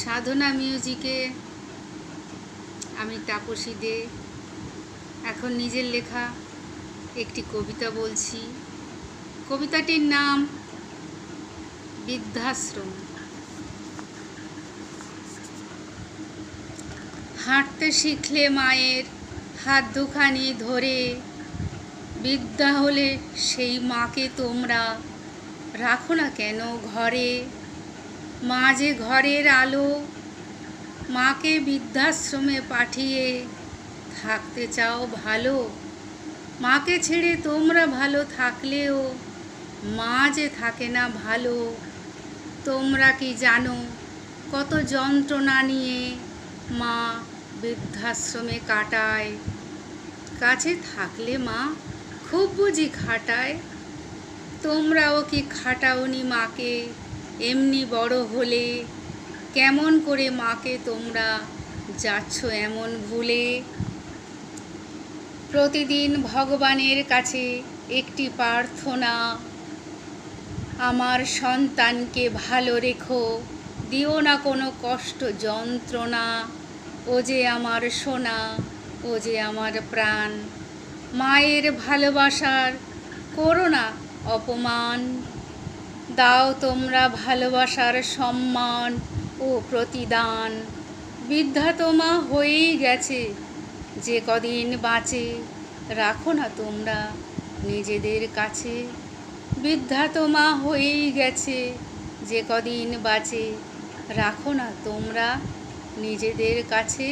সাধনা মিউজিকে আমি তাপসী দে এখন নিজের লেখা একটি কবিতা বলছি। কবিতাটির নাম বৃদ্ধাশ্রম। হাঁটতে শিখলে মায়ের হাত দুখানি ধরে, বৃদ্ধা হলে সেই মাকে তোমরা রাখো না কেন ঘরে? মা যে ঘরের আলো, মাকে বৃদ্ধাশ্রমে পাঠিয়ে থাকতে চাও ভালো। মাকে ছেড়ে তোমরা ভালো থাকলেও মা যে থাকে না ভালো। তোমরা কি জানো কত যন্ত্রণা নিয়ে মা বৃদ্ধাশ্রমে কাটায়? কাছে থাকলে মা খুব বুঝি খাটায়। তোমরাও কি খাটাওনি মাকে এমনি বড় হলে? কেমন করে মাকে তোমরা যাচ্ছ এমন ভুলে? প্রতিদিন ভগবানের কাছে একটি প্রার্থনা, আমার সন্তানকে ভালো রেখো, দিও না কোনো কষ্ট যন্ত্রণা। ও যে আমার সোনা, ও যে আমার প্রাণ, মায়ের ভালোবাসার করো না অপমান। দাও তোমরা ভালোবাসার সম্মান ও প্রতিদান। বৃদ্ধা তো মা হয়েই গেছে, যে কদিন বাঁচে রাখো না তোমরা নিজেদের কাছে। বৃদ্ধা তো মা হয়েই গেছে, যে কদিন বাঁচে রাখো না তোমরা নিজেদের কাছে।